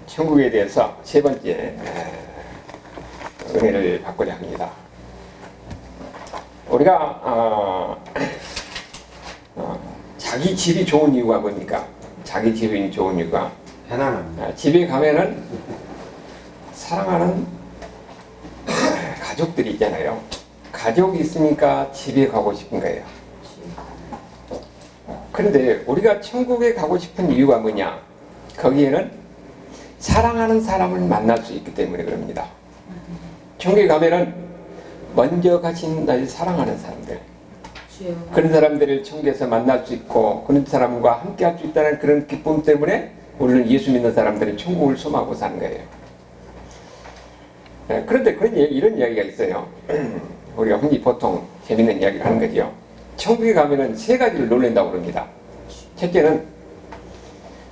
천국에 대해서 세 번째 은혜를 받고자 합니다. 우리가 자기 집이 좋은 이유가 뭡니까? 자기 집이 좋은 이유가 편안합니다. 집에 가면은 사랑하는 가족들이 있잖아요. 가족이 있으니까 집에 가고 싶은 거예요. 그런데 우리가 천국에 가고 싶은 이유가 뭐냐? 거기에는 사랑하는 사람을 만날 수 있기 때문에 그럽니다. 천국에 가면은 먼저 가신 나의 사랑하는 사람들, 그런 사람들을 천국에서 만날 수 있고 그런 사람과 함께 할 수 있다는 그런 기쁨 때문에 우리는 예수 믿는 사람들은 천국을 소망하고 사는 거예요. 그런데 이런 이야기가 있어요. 우리가 흔히 보통 재밌는 이야기를 하는 거죠. 천국에 가면은 세 가지를 놀란다고 그럽니다. 첫째는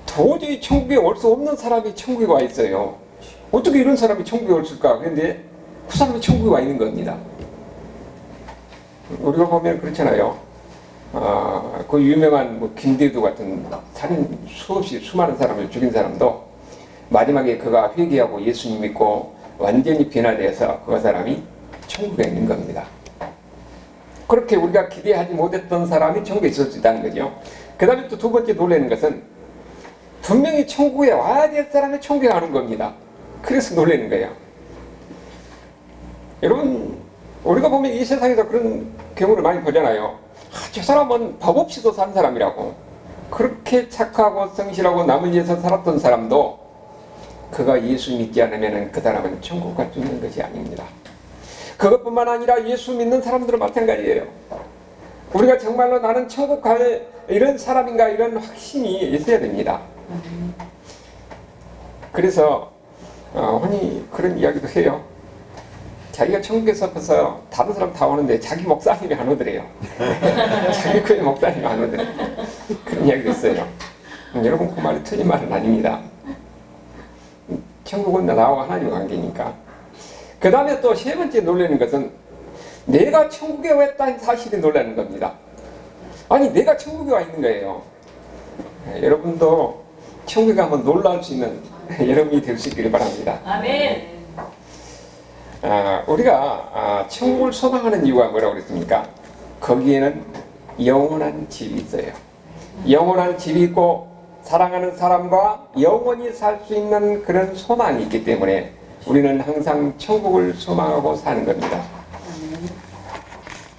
도저히 천국에 올 수 없는 사람이 천국에 와 있어요. 어떻게 이런 사람이 천국에 올까? 그런데 그 사람이 천국에 와 있는 겁니다. 우리가 보면 그렇잖아요. 그 유명한 김대두 같은 살인 수없이 수많은 사람을 죽인 사람도 마지막에 그가 회개하고 예수님 믿고 완전히 변화되어서 그 사람이 천국에 있는 겁니다. 그렇게 우리가 기대하지 못했던 사람이 천국에 있을 수 있다는 거죠. 그 다음에 또 두 번째 놀라는 것은 분명히 천국에 와야 될 사람이 천국에 가는 겁니다. 그래서 놀라는 거예요. 여러분, 우리가 보면 이 세상에서 그런 경우를 많이 보잖아요. 저 사람은 법 없이도 산 사람이라고. 그렇게 착하고 성실하고 남을 위해서 살았던 사람도 그가 예수 믿지 않으면 그 사람은 천국 갈 수 있는 것이 아닙니다. 그것뿐만 아니라 예수 믿는 사람들은 마찬가지예요. 우리가 정말로 나는 천국 갈 이런 사람인가 이런 확신이 있어야 됩니다. 그래서 흔히 그런 이야기도 해요. 자기가 천국에서 벌써 다른 사람 다 오는데 자기 목사님이 안 오더래요. 자기 교회 목사님이 안 오더래요. 그런 이야기도 있어요. 여러분 그 말이 틀린 말은 아닙니다. 천국은 나와 하나님의 관계니까. 그 다음에 또 세 번째 놀라는 것은 내가 천국에 왔다는 사실이 놀라는 겁니다. 아니 내가 천국에 와 있는 거예요. 여러분도 천국에 가면 놀랄 수 있는 여러분이 될 수 있기를 바랍니다. 아멘. 우리가 천국을 소망하는 이유가 뭐라고 그랬습니까? 거기에는 영원한 집이 있어요. 영원한 집이 있고 사랑하는 사람과 영원히 살 수 있는 그런 소망이 있기 때문에 우리는 항상 천국을 소망하고 사는 겁니다.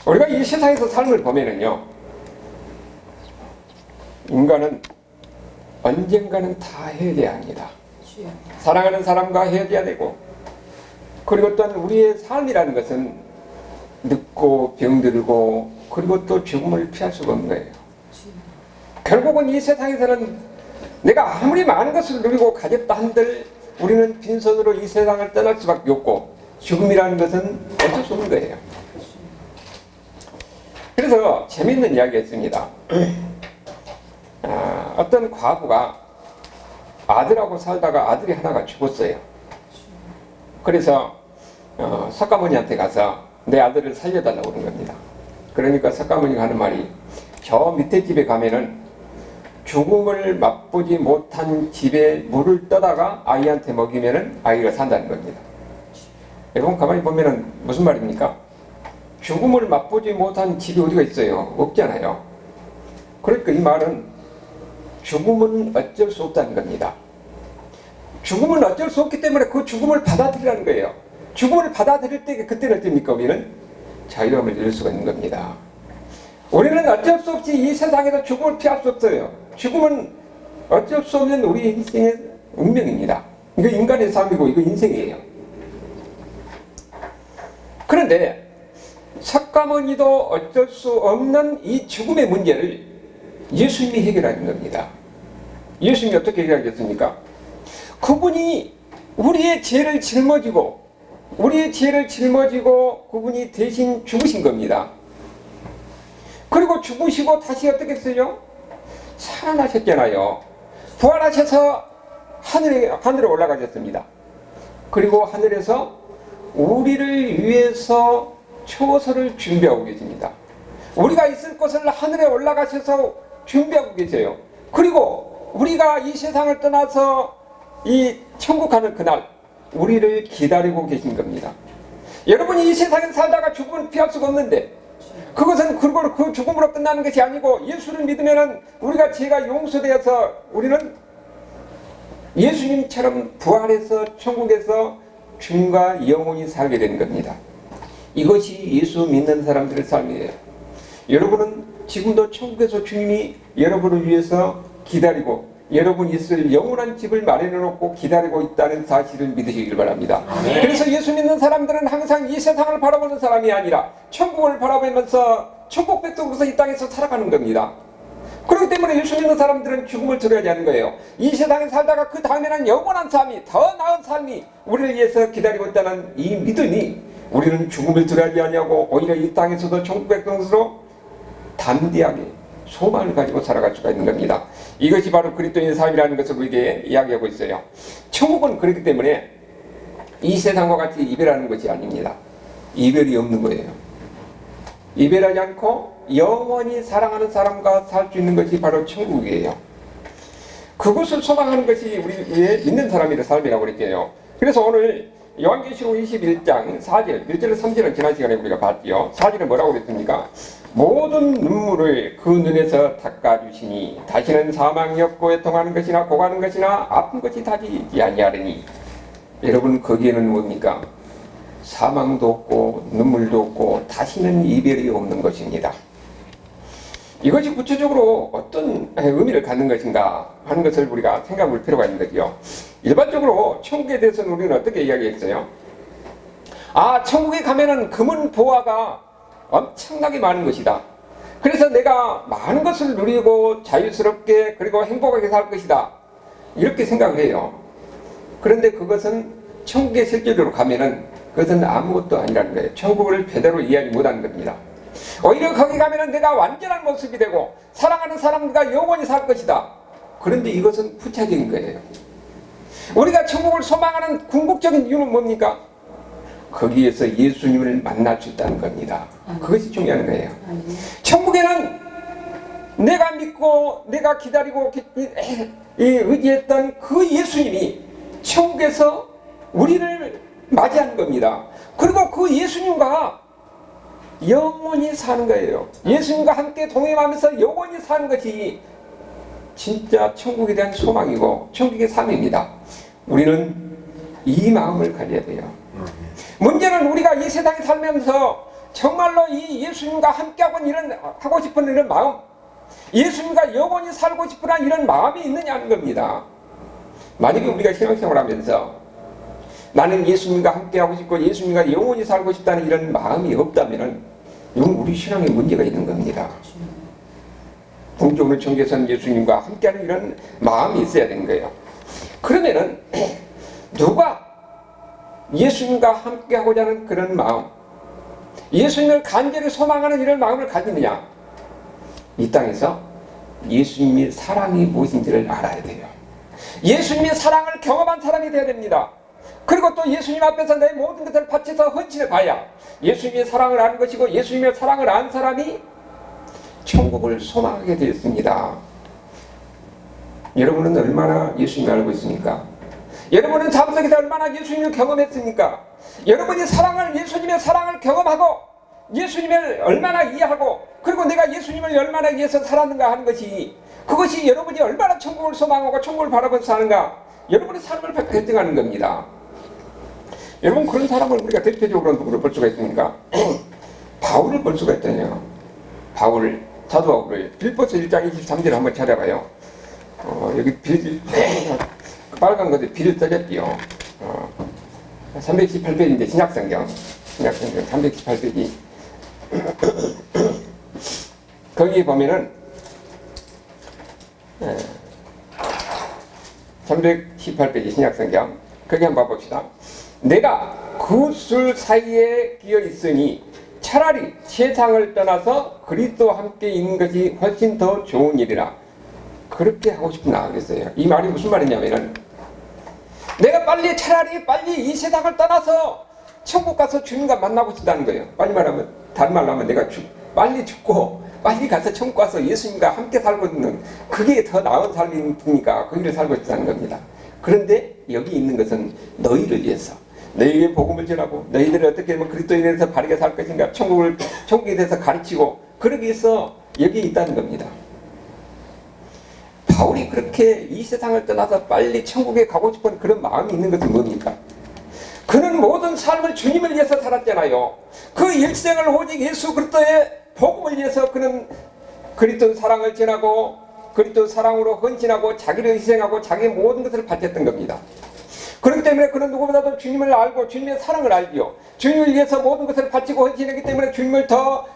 우리가 이 세상에서 삶을 보면은요, 인간은 언젠가는 다 헤어져야 합니다. 사랑하는 사람과 헤어져야 되고, 그리고 또한 우리의 삶이라는 것은 늙고 병들고 그리고 또 죽음을 피할 수가 없는 거예요. 결국은 이 세상에서는 내가 아무리 많은 것을 누리고 가졌다 한들 우리는 빈손으로 이 세상을 떠날 수밖에 없고 죽음이라는 것은 어쩔 수 없는 거예요. 그래서 재미있는 이야기가 있습니다. 어떤 과부가 아들하고 살다가 아들이 하나가 죽었어요. 그래서 석가모니한테 가서 내 아들을 살려달라고 그런 겁니다. 그러니까 석가모니가 하는 말이 저 밑에 집에 가면은 죽음을 맛보지 못한 집에 물을 떠다가 아이한테 먹이면은 아이가 산다는 겁니다. 여러분 가만히 보면은 무슨 말입니까? 죽음을 맛보지 못한 집이 어디가 있어요? 없잖아요. 그러니까 이 말은 죽음은 어쩔 수 없다는 겁니다. 죽음은 어쩔 수 없기 때문에 그 죽음을 받아들이라는 거예요. 죽음을 받아들일 때 그때는 어떻습니까? 우리는 자유함을 누릴 수가 있는 겁니다. 우리는 어쩔 수 없이 이 세상에서 죽음을 피할 수 없어요. 죽음은 어쩔 수 없는 우리 인생의 운명입니다. 이거 인간의 삶이고 이거 인생이에요. 그런데 석가모니도 어쩔 수 없는 이 죽음의 문제를 예수님이 해결하는 겁니다. 예수님이 어떻게 해결하겠습니까? 그분이 우리의 죄를 짊어지고 그분이 대신 죽으신 겁니다. 그리고 죽으시고 다시 어떻게 했어요? 살아나셨잖아요. 부활하셔서 하늘에 올라가셨습니다. 그리고 하늘에서 우리를 위해서 초소를 준비하고 계십니다. 우리가 있을 곳을 하늘에 올라가셔서 준비하고 계세요. 그리고 우리가 이 세상을 떠나서 이 천국 가는 그날 우리를 기다리고 계신 겁니다. 여러분이 이 세상에 살다가 죽음을 피할 수가 없는데 그것은 그 죽음으로 끝나는 것이 아니고 예수를 믿으면은 우리가 죄가 용서되어서 우리는 예수님처럼 부활해서 천국에서 주님과 영원히 살게 되는 겁니다. 이것이 예수 믿는 사람들의 삶이에요. 여러분은 지금도 천국에서 주님이 여러분을 위해서 기다리고 여러분이 있을 영원한 집을 마련해 놓고 기다리고 있다는 사실을 믿으시길 바랍니다. 그래서 예수 믿는 사람들은 항상 이 세상을 바라보는 사람이 아니라 천국을 바라보면서 천국 백성으로서 이 땅에서 살아가는 겁니다. 그렇기 때문에 예수 믿는 사람들은 죽음을 두려워하지 않는 거예요. 이 세상에 살다가 그 다음에는 영원한 삶이, 더 나은 삶이 우리를 위해서 기다리고 있다는 이 믿음이 우리는 죽음을 두려워하지 않냐고 오히려 이 땅에서도 천국 백성으로 담대하게 소망을 가지고 살아갈 수가 있는 겁니다. 이것이 바로 그리스도인의 삶이라는 것을 우리에게 이야기하고 있어요. 천국은 그렇기 때문에 이 세상과 같이 이별하는 것이 아닙니다. 이별이 없는 거예요. 이별하지 않고 영원히 사랑하는 사람과 살 수 있는 것이 바로 천국이에요. 그것을 소망하는 것이 우리의 믿는 사람의 삶이라고 그랬게요. 그래서 오늘 요한계시록 21장 4절, 1절에서 3절은 지난 시간에 우리가 봤지요. 4절은 뭐라고 그랬습니까? 모든 눈물을 그 눈에서 닦아주시니 다시는 사망이 없고 애통하는 것이나 고가는 것이나 아픈 것이 다지지 아니하리니. 여러분 거기에는 뭡니까? 사망도 없고 눈물도 없고 다시는 이별이 없는 것입니다. 이것이 구체적으로 어떤 의미를 갖는 것인가 하는 것을 우리가 생각해 볼 필요가 있는 거죠. 일반적으로 천국에 대해서는 우리는 어떻게 이야기했어요? 천국에 가면은 금은 보화가 엄청나게 많은 것이다. 그래서 내가 많은 것을 누리고 자유스럽게 그리고 행복하게 살 것이다. 이렇게 생각을 해요. 그런데 그것은 천국에 실제로 가면은 그것은 아무것도 아니라는 거예요. 천국을 제대로 이해하지 못하는 겁니다. 오히려 거기 가면은 내가 완전한 모습이 되고 사랑하는 사람과 영원히 살 것이다. 그런데 이것은 부차적인 거예요. 우리가 천국을 소망하는 궁극적인 이유는 뭡니까? 거기에서 예수님을 만날 수 있다는 겁니다. 그것이 중요한 거예요. 천국에는 내가 믿고 내가 기다리고 의지했던 그 예수님이 천국에서 우리를 맞이하는 겁니다. 그리고 그 예수님과 영원히 사는 거예요. 예수님과 함께 동행하면서 영원히 사는 것이 진짜 천국에 대한 소망이고 천국의 삶입니다. 우리는 이 마음을 가져야 돼요. 문제는 우리가 이 세상에 살면서 정말로 이 예수님과 함께하고 싶은 이런 마음, 예수님과 영원히 살고 싶은 이런 마음이 있느냐는 겁니다. 만약에 우리가 신앙생활을 하면서 나는 예수님과 함께하고 싶고 예수님과 영원히 살고 싶다는 이런 마음이 없다면 이건 우리 신앙에 문제가 있는 겁니다. 궁극적으로 천국에서는 예수님과 함께하는 이런 마음이 있어야 되는 거예요. 그러면은 누가 예수님과 함께하고자 하는 그런 마음, 예수님을 간절히 소망하는 이런 마음을 가지느냐? 이 땅에서 예수님의 사랑이 무엇인지를 알아야 돼요. 예수님의 사랑을 경험한 사람이 되어야 됩니다. 그리고 또 예수님 앞에서 내 모든 것을 바쳐서 헌신해 봐야 예수님의 사랑을 아는 것이고 예수님의 사랑을 안 사람이 천국을 소망하게 되었습니다. 여러분은 얼마나 예수님을 알고 있습니까? 여러분은 삶 속에서 얼마나 예수님을 경험했습니까? 여러분이 예수님의 사랑을 경험하고 예수님을 얼마나 이해하고 그리고 내가 예수님을 얼마나 위해서 살았는가 하는 것이 그것이 여러분이 얼마나 천국을 소망하고 천국을 바라보면서 사는가 여러분의 삶을 결정하는 겁니다. 여러분 그런 사람을 우리가 대표적으로 누구를 볼 수가 있습니까? 바울을 볼 수가 있잖아요. 사도 바울을 빌보서 1장 23절을 한번 찾아봐요. 여기 빨간 것에 빌을 써졌지요. 318페이지인데 신약성경 318페이지 거기에 보면은 318페이지 신약성경 거기 한번 봐봅시다. 내가 그술 사이에 끼어 있으니 차라리 세상을 떠나서 그리스도와 함께 있는 것이 훨씬 더 좋은 일이라 그렇게 하고 싶은 나겠어요. 이 말이 무슨 말이냐면은 내가 차라리 빨리 이 세상을 떠나서 천국 가서 주님과 만나고 싶다는 거예요. 다른 말로 하면 내가 빨리 죽고 빨리 가서 천국 가서 예수님과 함께 살고 있는 그게 더 나은 삶이니까 그 일을 살고 싶다는 겁니다. 그런데 여기 있는 것은 너희를 위해서, 너희에게 복음을 전하고 너희들이 어떻게 하면 그리스도에 대해서 바르게 살 것인가, 천국에 대해서 가르치고 그러기 위해서 여기 있다는 겁니다. 바울이 그렇게 이 세상을 떠나서 빨리 천국에 가고 싶은 그런 마음이 있는 것은 뭡니까? 그는 모든 삶을 주님을 위해서 살았잖아요. 그 일생을 오직 예수 그리스도의 복음을 위해서 그는 그리스도 사랑을 전하고 그리스도 사랑으로 헌신하고 자기를 희생하고 자기의 모든 것을 바쳤던 겁니다. 그렇기 때문에 그는 누구보다도 주님을 알고 주님의 사랑을 알지요. 주님을 위해서 모든 것을 바치고 헌신했기 때문에 주님을 더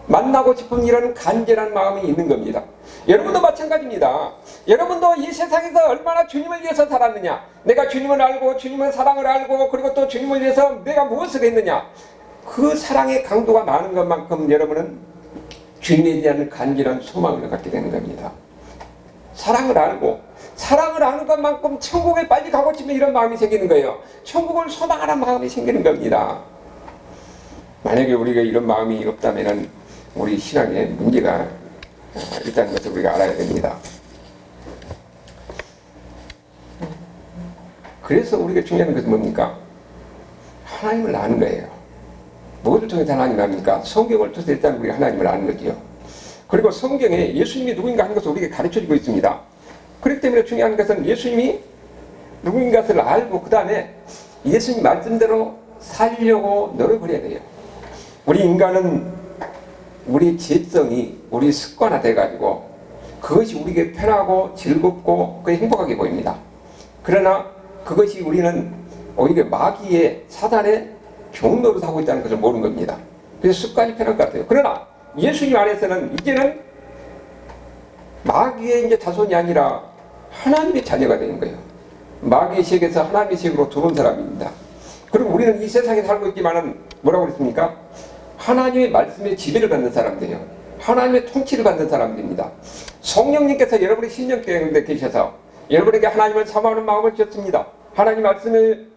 만나고 싶은 이런 간절한 마음이 있는 겁니다. 여러분도 마찬가지입니다. 여러분도 이 세상에서 얼마나 주님을 위해서 살았느냐, 내가 주님을 알고 주님의 사랑을 알고 그리고 또 주님을 위해서 내가 무엇을 했느냐, 그 사랑의 강도가 많은 것만큼 여러분은 주님에 대한 간절한 소망을 갖게 되는 겁니다. 사랑을 아는 것만큼 천국에 빨리 가고 싶은 이런 마음이 생기는 거예요. 천국을 소망하는 마음이 생기는 겁니다. 만약에 우리가 이런 마음이 없다면 우리 신앙에 문제가 있다는 것을 우리가 알아야 됩니다. 그래서 우리가 중요한 것은 뭡니까? 하나님을 아는 거예요. 무엇을 통해서 하나님을 압니까? 성경을 통해서 일단 우리가 하나님을 아는 거지요. 그리고 성경에 예수님이 누구인가 하는 것을 우리에게 가르쳐주고 있습니다. 그렇기 때문에 중요한 것은 예수님이 누구인 것을 알고 그 다음에 예수님 말씀대로 살려고 노력을 해야 돼요. 우리 인간은 우리 죄성이 우리 습관화 돼가지고 그것이 우리에게 편하고 즐겁고 행복하게 보입니다. 그러나 그것이 우리는 오히려 마귀의 사단의 종로로 하고 있다는 것을 모르는 겁니다. 그래서 습관이 편할 것 같아요. 그러나 예수님 안에서는 이제는 마귀의 이제 자손이 아니라 하나님의 자녀가 되는 거예요. 마귀의 세계에서 하나님의 세계로 들어온 사람입니다. 그리고 우리는 이 세상에 살고 있지만은 뭐라고 그랬습니까? 하나님의 말씀에 지배를 받는 사람들이에요. 하나님의 통치를 받는 사람들입니다. 성령님께서 여러분의 심령 가운데 계셔서 여러분에게 하나님을 사모하는 마음을 주셨습니다. 하나님 말씀을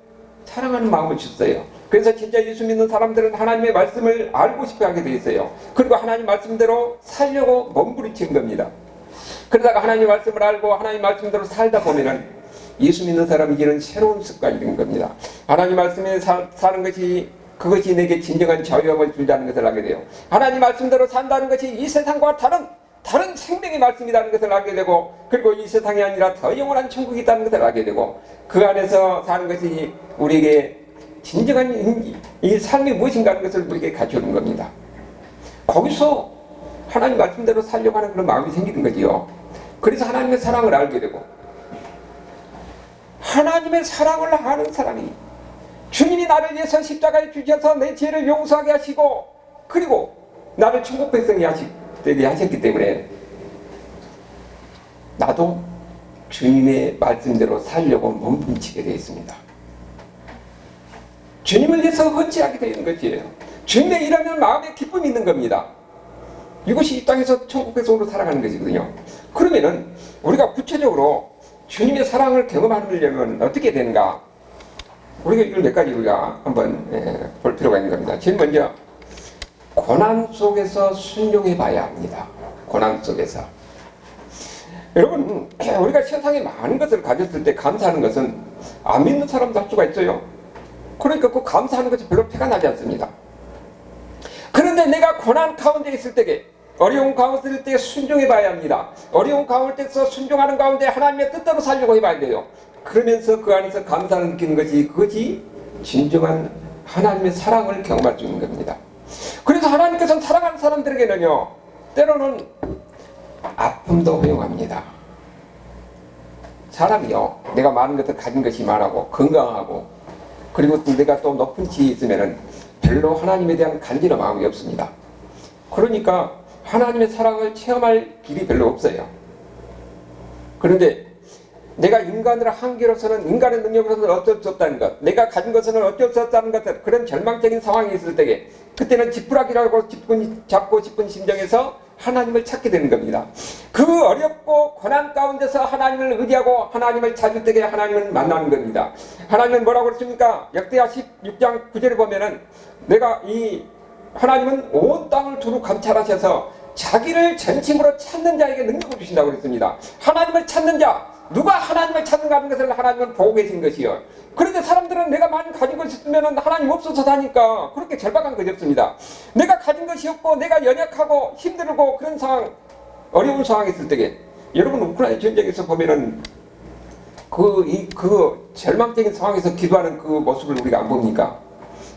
사랑하는 마음을 주셨어요. 그래서 진짜 예수 믿는 사람들은 하나님의 말씀을 알고 싶어 하게 되어 있어요. 그리고 하나님 말씀대로 살려고 몸부림치는 겁니다. 그러다가 하나님 말씀을 알고 하나님 말씀대로 살다 보면은 예수 믿는 사람이 이제는 새로운 습관이 된 겁니다. 하나님 말씀에 사는 것이 그것이 내게 진정한 자유함을 준다는 것을 알게 돼요. 하나님 말씀대로 산다는 것이 이 세상과 다른 생명의 말씀이라는 것을 알게 되고, 그리고 이 세상이 아니라 더 영원한 천국이 있다는 것을 알게 되고, 그 안에서 사는 것이 우리에게 진정한 이 삶이 무엇인가 하는 것을 우리에게 가져오는 겁니다. 거기서 하나님 말씀대로 살려고 하는 그런 마음이 생기는 거지요. 그래서 하나님의 사랑을 알게 되고, 하나님의 사랑을 아는 사람이, 주님이 나를 위해서 십자가에 주셔서 내 죄를 용서하게 하시고 그리고 나를 천국 백성이 되게 하셨기 때문에 나도 주님의 말씀대로 살려고 몸부림치게 되어 있습니다. 주님을 위해서 헌신하게 되는 것이에요. 주님의 일하면 마음에 기쁨이 있는 겁니다. 이것이 이 땅에서 천국 백성으로 살아가는 것이거든요. 그러면은 우리가 구체적으로 주님의 사랑을 경험하려면 어떻게 되는가? 우리가 이걸 몇 가지 우리가 한번 볼 필요가 있는 겁니다. 제일 먼저 고난 속에서 순종해 봐야 합니다. 고난 속에서. 여러분, 우리가 세상에 많은 것을 가졌을 때 감사하는 것은 안 믿는 사람도 할 수가 있어요. 그러니까 그 감사하는 것이 별로 표가 나지 않습니다. 그런데 내가 고난 가운데 있을 때에, 어려운 가운데 있을 때 순종해 봐야 합니다. 어려운 가운데서 순종하는 가운데 하나님의 뜻대로 살려고 해봐야 돼요. 그러면서 그 안에서 감사를 느끼는 것이, 그것이 진정한 하나님의 사랑을 경험할 수 있는 겁니다. 그래서 하나님께서는 사랑하는 사람들에게는요, 때로는 아픔도 허용합니다. 사람이요, 내가 많은 것을 가진 것이 많고 건강하고 그리고 또 내가 또 높은 지위에 있으면은 별로 하나님에 대한 간절한 마음이 없습니다. 그러니까 하나님의 사랑을 체험할 길이 별로 없어요. 그런데 내가 인간으로 한계로서는, 인간의 능력으로서는 어쩔 수 없다는 것, 내가 가진 것은 어쩔 수 없다는 것, 그런 절망적인 상황이 있을 때에 그때는 지푸라기라고 잡고 싶은 심정에서 하나님을 찾게 되는 겁니다. 그 어렵고 고난 가운데서 하나님을 의지하고 하나님을 찾을 때에 하나님을 만나는 겁니다. 하나님은 뭐라고 그랬습니까? 역대하 16장 9절에 보면은 내가 하나님은 온 땅을 두루 감찰하셔서 자기를 전심으로 찾는 자에게 능력을 주신다고 그랬습니다. 하나님을 찾는 자, 누가 하나님을 찾는가 하는 것을 하나님은 보고 계신 것이요. 그런데 사람들은 내가 많이 가진 것이 있으면 하나님 없어서 사니까 그렇게 절박한 것이 없습니다. 내가 가진 것이 없고 내가 연약하고 힘들고 그런 상황, 어려운 상황에 있을 때에, 여러분 우크라이나 전쟁에서 보면은 그 절망적인 상황에서 기도하는 그 모습을 우리가 안 봅니까?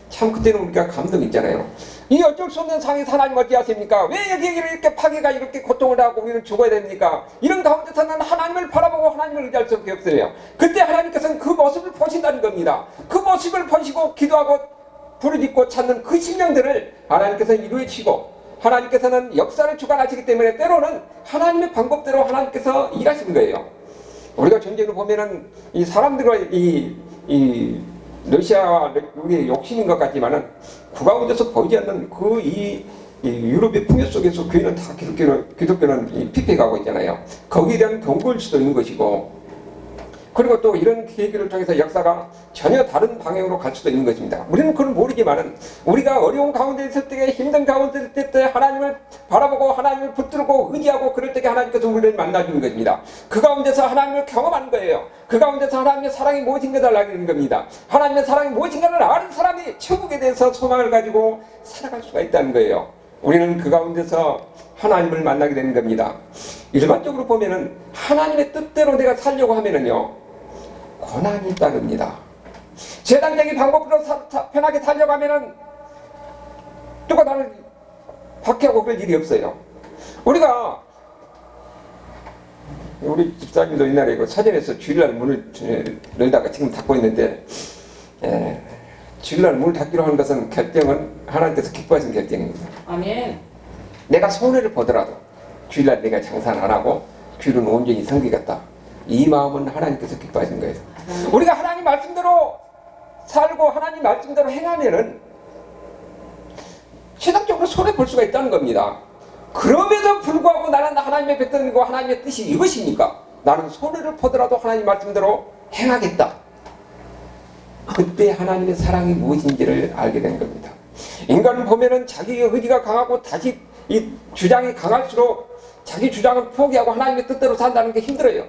참 그때는 우리가 감동이 있잖아요. 이 어쩔 수 없는 상황에서 하나님 어찌 하십니까? 왜 여기를 이렇게 파괴가 이렇게 고통을 하고 우리는 죽어야 됩니까? 이런 가운데서는 하나님을 바라보고 하나님을 의지할 수밖에 없어요. 그때 하나님께서는 그 모습을 보신다는 겁니다. 그 모습을 보시고 기도하고 부르짖고 찾는 그 심령들을 하나님께서는 이루어지고, 하나님께서는 역사를 주관하시기 때문에 때로는 하나님의 방법대로 하나님께서 일하시는 거예요. 우리가 전쟁을 보면은 이 사람들과 이 러시아와 우리의 욕심인 것 같지만은 그 가운데서 보이지 않는 이 유럽의 풍요 속에서 교회는 다 기독교는 피폐가고 있잖아요. 거기에 대한 경고일 수도 있는 것이고, 그리고 또 이런 계기를 통해서 역사가 전혀 다른 방향으로 갈 수도 있는 것입니다. 우리는 그걸 모르지만은 우리가 어려운 가운데 있을 때, 힘든 가운데 있을 때 하나님을 바라보고 하나님을 붙들고 의지하고 그럴 때 하나님께서 우리를 만나주는 것입니다. 그 가운데서 하나님을 경험하는 거예요. 그 가운데서 하나님의 사랑이 무엇인가를 알게 되는 겁니다. 하나님의 사랑이 무엇인가를 아는 사람이 천국에 대해서 소망을 가지고 살아갈 수가 있다는 거예요. 우리는 그 가운데서 하나님을 만나게 되는 겁니다. 일반적으로 보면은 하나님의 뜻대로 내가 살려고 하면은요, 고난이 따릅니다. 세상적인 방법으로 편하게 살려고 하면은 누가 나를 박해하고 그럴 일이 없어요. 우리 집사님도 옛날에 서점에서 주일날 문을 열다가 지금 닫고 있는데, 주일날 문을 닫기로 하는 것은 결정은 하나님께서 기뻐하신 결정입니다. 아멘. 내가 손해를 보더라도 주일날 내가 장사는 안 하고 주일은 온전히 섬기겠다, 이 마음은 하나님께서 기뻐하신 거예요. 우리가 하나님 말씀대로 살고 하나님 말씀대로 행하면은 세상적으로 손해 볼 수가 있다는 겁니다. 그럼에도 불구하고 나는 하나님의 백성이고 하나님의 뜻이 이것입니까? 나는 손해를 보더라도 하나님 말씀대로 행하겠다. 그때 하나님의 사랑이 무엇인지를 알게 된 겁니다. 인간은 보면은 자기 의지가 강하고 다시 이 주장이 강할수록 자기 주장을 포기하고 하나님의 뜻대로 산다는 게 힘들어요.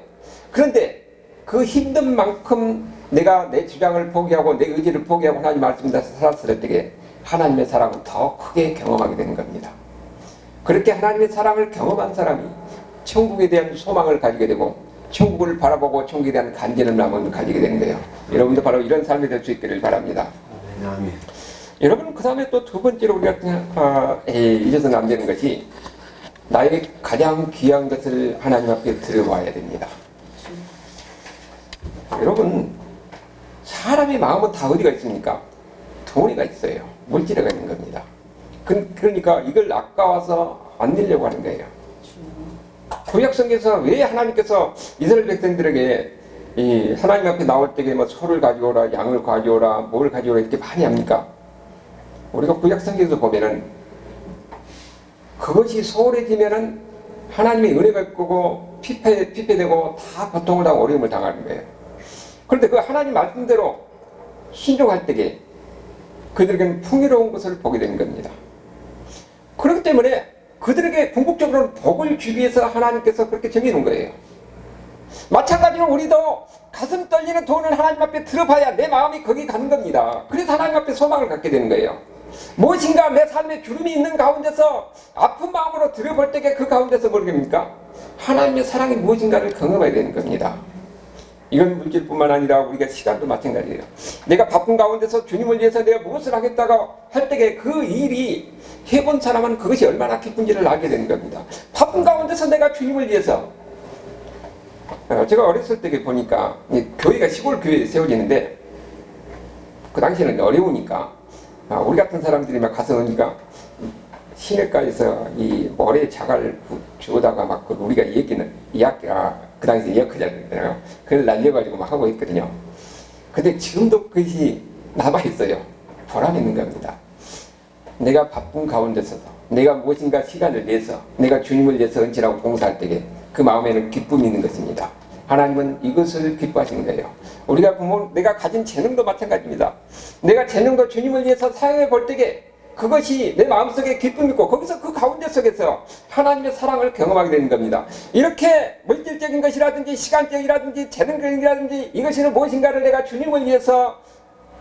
그런데 그 힘든 만큼 내가 내 주장을 포기하고 내 의지를 포기하고 하나님 말씀대로 살았을 때에 하나님의 사랑을 더 크게 경험하게 되는 겁니다. 그렇게 하나님의 사랑을 경험한 사람이 천국에 대한 소망을 가지게 되고 천국을 바라보고 천국에 대한 간절한 마음을 가지게 되는 거예요. 여러분도 바로 이런 삶이 될 수 있기를 바랍니다. 아멘. 여러분, 그 다음에 또 두 번째로 우리가 잊어서는 안 되는 것이, 나에게 가장 귀한 것을 하나님 앞에 들어와야 됩니다. 여러분, 사람의 마음은 다 어디가 있습니까? 돈이가 있어요. 물질에가 있는 겁니다. 그러니까 이걸 아까워서 안 내려고 하는 거예요. 구약성경에서 왜 하나님께서 이스라엘 백성들에게 이 하나님 앞에 나올 때에 뭐 소를 가져오라, 양을 가져오라, 뭘 가져오라 이렇게 많이 합니까? 우리가 구약성경에서 보면은 그것이 소홀해지면은 하나님의 은혜가 있고 피폐되고 다 고통을 당하고 어려움을 당하는 거예요. 그런데 그 하나님 말씀대로 순종할 때에 그들에게는 풍요로운 것을 보게 되는 겁니다. 그렇기 때문에 그들에게 궁극적으로 복을 주기 위해서 하나님께서 그렇게 정해놓은 거예요. 마찬가지로 우리도 가슴 떨리는 돈을 하나님 앞에 들어봐야 내 마음이 거기 가는 겁니다. 그래서 하나님 앞에 소망을 갖게 되는 거예요. 무엇인가 내 삶에 주름이 있는 가운데서 아픈 마음으로 들어볼 때에 그 가운데서 모르겠습니까? 하나님의 사랑이 무엇인가를 경험해야 되는 겁니다. 이건 물질뿐만 아니라 우리가 시간도 마찬가지예요. 내가 바쁜 가운데서 주님을 위해서 내가 무엇을 하겠다고 할 때에 그 일이 해본 사람은 그것이 얼마나 기쁜지를 알게 되는 겁니다. 바쁜 가운데서 내가 주님을 위해서, 제가 어렸을 때 보니까 교회가 시골 교회에 세워지는데 그 당시에는 어려우니까 우리 같은 사람들이 막 가서 오니까 시내가에서 이 모래 자갈 주워다가 막 우리가 그 당시에 이야기하잖아요. 그걸 날려가지고 막 하고 있거든요. 근데 지금도 그것이 남아있어요. 보람 있는 겁니다. 내가 바쁜 가운데서도 내가 무엇인가 시간을 내서 내가 주님을 위해서 헌신하고 봉사할 때에 그 마음에는 기쁨이 있는 것입니다. 하나님은 이것을 기뻐하시는 거예요. 우리가 보면 내가 가진 재능도 마찬가지입니다. 내가 재능도 주님을 위해서 사용해 볼 때에 그것이 내 마음속에 기쁨이고 거기서 그 가운데 속에서 하나님의 사랑을 경험하게 되는 겁니다. 이렇게 물질적인 것이라든지 시간적이라든지 재능적이라든지 이것이 무엇인가를 내가 주님을 위해서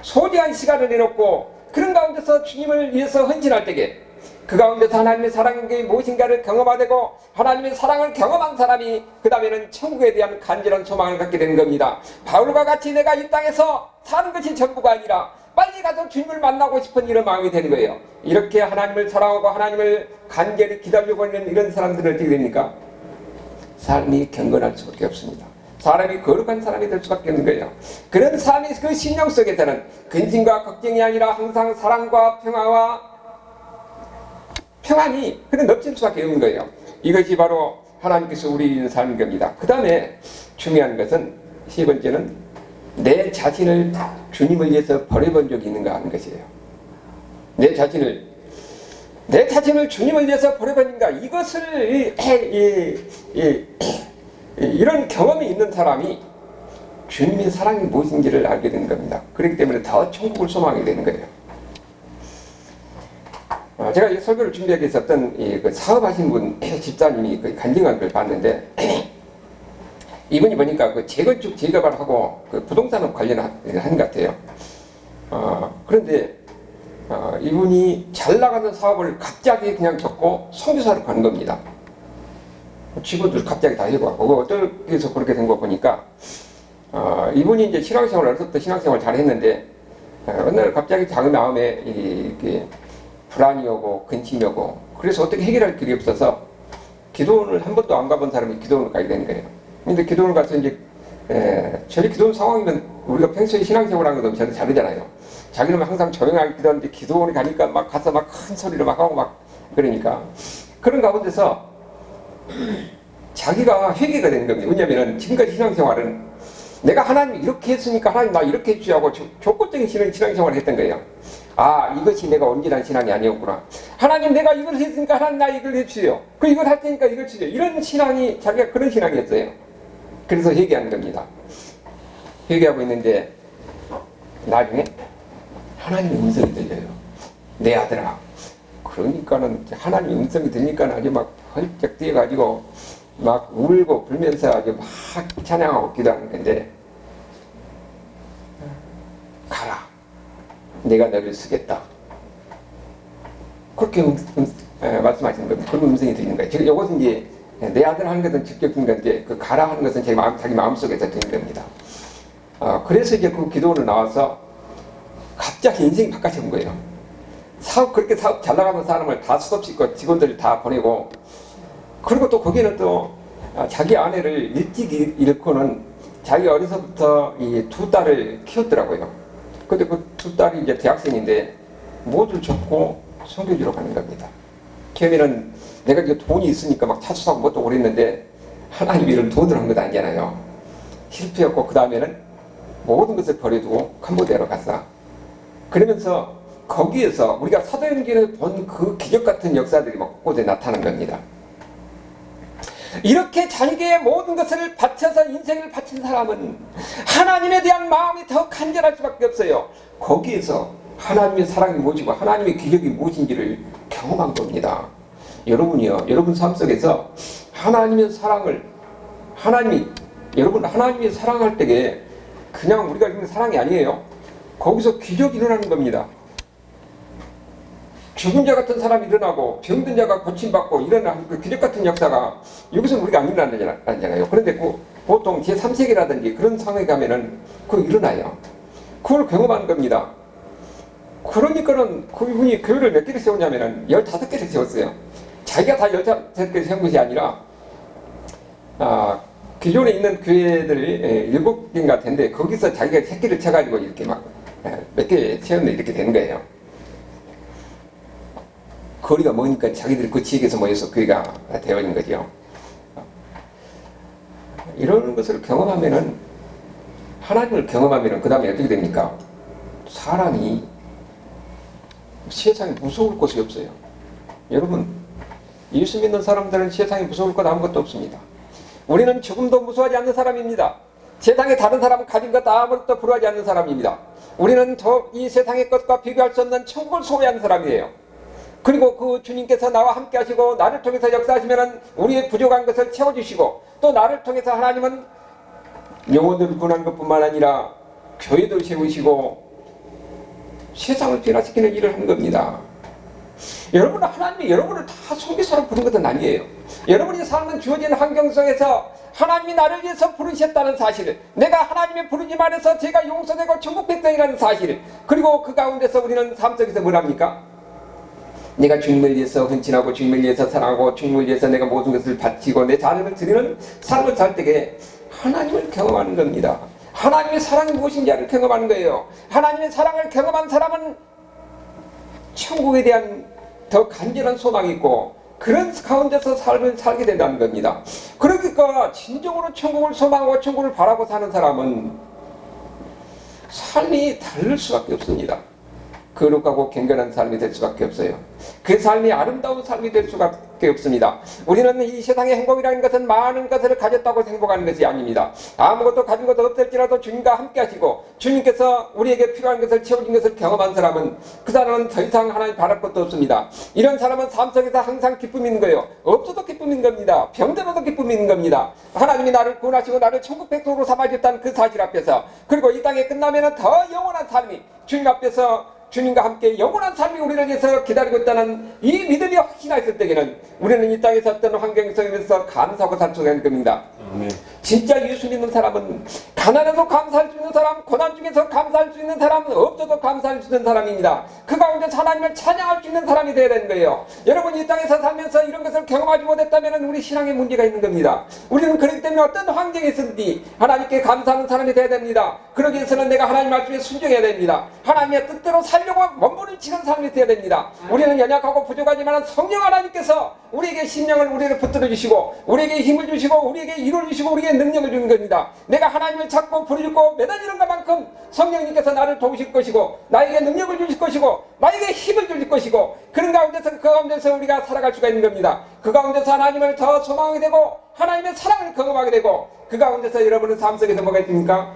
소중한 시간을 내놓고 그런 가운데서 주님을 위해서 헌신할 때에 그 가운데서 하나님의 사랑인 게 무엇인가를 경험하되고 하나님의 사랑을 경험한 사람이 그 다음에는 천국에 대한 간절한 소망을 갖게 되는 겁니다. 바울과 같이 내가 이 땅에서 사는 것이 전부가 아니라 빨리 가서 주님을 만나고 싶은 이런 마음이 되는 거예요. 이렇게 하나님을 사랑하고 하나님을 간절히 기다리고 있는 이런 사람들은 어떻게 됩니까? 삶이 경건할 수밖에 없습니다. 사람이 거룩한 사람이 될 수밖에 없는 거예요. 그런 삶이 그 심령 속에서는 근심과 걱정이 아니라 항상 사랑과 평안이 그런 넘칠 수밖에 없는 거예요. 이것이 바로 하나님께서 우리의 삶인 겁니다. 그 다음에 중요한 것은 세 번째는 내 자신을 주님을 위해서 버려본 적이 있는가 하는 것이에요. 내 자신을 주님을 위해서 버려본가 이것을 이런 경험이 있는 사람이 주님의 사랑이 무엇인지를 알게 되는 겁니다. 그렇기 때문에 더 천국을 소망하게 되는 거예요. 제가 이 설교를 준비하기 위해서 어떤 그 사업하신 분 집사님이 그 간증한 걸 봤는데 이분이 보니까 그 재건축 재개발 하고 그 부동산업 관련한 것 같아요. 그런데 이분이 잘 나가는 사업을 갑자기 그냥 접고 선교사로 가는 겁니다. 직원들 갑자기 다 해고 어떻게 해서 그렇게 된 거 보니까 이분이 이제 신앙생활 어려서부터 신앙생활 잘 했는데 어느 날 갑자기 자기 마음에 이게 불안이 오고 근심이 오고 그래서 어떻게 해결할 길이 없어서 기도원을 한 번도 안 가본 사람이 기도원을 가게 되는 거예요. 근데 기도원을 가서 이제 저리 기도원 상황이면 우리가 평소에 신앙생활 하는 것도 저는 다르잖아요. 자기는 항상 조용하게 기도하는데 기도원에 가니까 막 가서 막 큰 소리로 막 하고 막 그러니까 그런 가운데서 자기가 회개가 되는 겁니다. 왜냐하면 지금까지 신앙생활은 내가 하나님 이렇게 했으니까 하나님 나 이렇게 해주자고 조건적인 신앙생활을 했던 거예요. 이것이 내가 온전한 신앙이 아니었구나. 하나님 내가 이걸 했으니까 하나님 나 이걸 해주세요. 이걸 할 테니까 이걸 주세요. 이런 신앙이 자기가 그런 신앙이었어요. 그래서 회개하는 겁니다. 회개하고 있는데 나중에 하나님의 음성이 들려요. 내 아들아. 그러니까는 하나님의 음성이 들리니까 아주 막 헐쩍 뛰어가지고 막 울고 불면서 아주 막 찬양하고 기도하는 건데 가라. 내가 너를 쓰겠다. 그렇게 말씀하시는 겁니다. 그런 음성이 들리는 거예요. 지금 이것은 이제 내 아들 하는 것은 직접 듣는 건데 그 가라 하는 것은 자기 마음속에서 듣는 겁니다. 그래서 이제 그 기도원을 나와서 갑자기 인생이 바뀌어진 거예요. 그렇게 사업 잘 나가는 사람을 다 수습시키고 직원들을 다 보내고 그리고 또 거기는 또 자기 아내를 일찍 잃고는 자기 어려서부터 이 두 딸을 키웠더라고요. 근데 그 두 딸이 이제 대학생인데 모두 접고 선교지로 가는 겁니다. 처음에는 내가 이제 돈이 있으니까 막 차수 사고 뭣도 그랬는데 하나님 이런 돈을 한 것도 아니잖아요. 실패였고 그 다음에는 모든 것을 버려두고 캄보디아로 갔어. 그러면서 거기에서 우리가 사도행전에 본 그 기적 같은 역사들이 막 곳곳에 나타난 겁니다. 이렇게 자기의 모든 것을 바쳐서 인생을 바친 사람은 하나님에 대한 마음이 더 간절할 수밖에 없어요. 거기에서 하나님의 사랑이 무엇이고 하나님의 기적이 무엇인지를 경험한 겁니다. 여러분이요, 여러분 삶 속에서 하나님의 사랑을 여러분 하나님의 사랑할 때에 그냥 우리가 있는 사랑이 아니에요. 거기서 기적이 일어나는 겁니다. 죽은 자 같은 사람이 일어나고 병든 자가 고침받고 일어나는 그 기적 같은 역사가 여기서는 우리가 안 일어나잖아요. 그런데 보통 제3세계라든지 그런 상황에 가면은 그거 일어나요. 그걸 경험하는 겁니다. 그러니까는 그분이 교회를 몇 개를 세우냐면은 15개를 세웠어요. 자기가 다 15개를 세운 것이 아니라 기존에 있는 교회들 7개인가 텐데 거기서 자기가 새끼를 쳐가지고 이렇게 막 몇 개 세우면 이렇게 되는 거예요. 거리가 머니까 자기들이 그 지역에서 모여서 교회가 되어 있는 거죠. 이런 것을 경험하면은 하나님을 경험하면은 그 다음에 어떻게 됩니까? 사람이 세상에 무서울 것이 없어요. 여러분 예수 믿는 사람들은 세상에 무서울 것 아무것도 없습니다. 우리는 조금도 무서워하지 않는 사람입니다. 세상에 다른 사람은 가진 것 아무것도 부러워하지 않는 사람입니다. 우리는 이 세상의 것과 비교할 수 없는 천국을 소유하는 사람이에요. 그리고 그 주님께서 나와 함께 하시고 나를 통해서 역사하시면 우리의 부족한 것을 채워주시고 또 나를 통해서 하나님은 영혼들을 구원하는 것뿐만 아니라 교회도 세우시고 세상을 변화시키는 일을 하는 겁니다. 여러분은 하나님이 여러분을 다 속이서로 부른 것은 아니에요. 여러분이 사는 주어진 환경 속에서 하나님이 나를 위해서 부르셨다는 사실, 내가 하나님의 부르심 안에서 제가 용서되고 천국 백성이라는 사실, 그리고 그 가운데서 우리는 삶 속에서 뭘 합니까? 내가 주님을 위해서 헌신하고 주님을 위해서 사랑하고 주님을 위해서 내가 모든 것을 바치고 내 자녀를 드리는 삶을 살 때에 하나님을 경험하는 겁니다. 하나님의 사랑이 무엇인지를 경험하는 거예요. 하나님의 사랑을 경험한 사람은 천국에 대한 더 간절한 소망이 있고 그런 가운데서 삶을 살게 된다는 겁니다. 그러니까 진정으로 천국을 소망하고 천국을 바라고 사는 사람은 삶이 다를 수밖에 없습니다. 거룩하고 경건한 삶이 될 수밖에 없어요. 그 삶이 아름다운 삶이 될 수밖에 없습니다. 우리는 이 세상의 행복이라는 것은 많은 것을 가졌다고 행복하는 것이 아닙니다. 아무것도 가진 것도 없을지라도 주님과 함께 하시고 주님께서 우리에게 필요한 것을 채워준 것을 경험한 사람은 그 사람은 더 이상 하나님 바랄 것도 없습니다. 이런 사람은 삶 속에서 항상 기쁨이 있는 거예요. 없어도 기쁨이 있는 겁니다. 병들어도 기쁨이 있는 겁니다. 하나님이 나를 구원하시고 나를 천국 백성으로 삼아줬다는 그 사실 앞에서, 그리고 이 땅에 끝나면 더 영원한 삶이 주님 앞에서 주님과 함께 영원한 삶이 우리를 위해서 기다리고 있다는 이 믿음이 확신하 있을 때에는 우리는 이 땅에서 어떤 환경 속에서 감사하고 살 수가 있는 겁니다. 아멘. 진짜 예수 믿는 사람은 가난해도 감사할 수 있는 사람, 고난 중에서 감사할 수 있는 사람은 없어도 감사할 수 있는 사람입니다. 그 가운데 하나님을 찬양할 수 있는 사람이 되어야 되는 거예요. 여러분이 이 땅에서 살면서 이런 것을 경험하지 못했다면 우리 신앙에 문제가 있는 겁니다. 우리는 그렇기 때문에 어떤 환경에 있든지 하나님께 감사하는 사람이 되어야 됩니다. 그러기 위해서는 내가 하나님 말씀에 순종해야 됩니다. 하나님의 뜻대로 살려고 몸부림치는 삶이 되어야 됩니다. 우리는 연약하고 부족하지만 성령 하나님께서 우리에게 심령을 우리를 붙들어 주시고 우리에게 힘을 주시고 우리에게 이루어 주시고 우리에게 능력을 주는 겁니다. 내가 하나님을 찾고 부르짖고 매달리는 것만큼 성령님께서 나를 도우실 것이고 나에게 능력을 주실 것이고 나에게 힘을 주실 것이고 그런 가운데서 그 가운데서 우리가 살아갈 수가 있는 겁니다. 그 가운데서 하나님을 더 소망하게 되고 하나님의 사랑을 경험하게 되고 그 가운데서 여러분은 삶 속에서 뭐가 있습니까?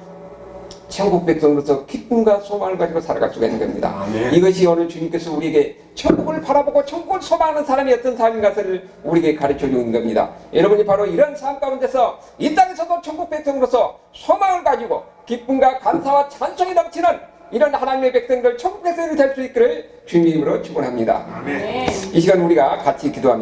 천국 백성으로서 기쁨과 소망을 가지고 살아갈 수가 있는 겁니다. 아멘. 이것이 오늘 주님께서 우리에게 천국을 바라보고 천국을 소망하는 사람이 어떤 삶인가를 우리에게 가르쳐 주는 겁니다. 여러분이 바로 이런 삶 가운데서 이 땅에서도 천국 백성으로서 소망을 가지고 기쁨과 감사와 찬송이 넘치는 이런 하나님의 백성들, 천국 백성이 될 수 있기를 주님의 이름으로 축원합니다. 아멘. 이 시간 우리가 같이 기도합니다.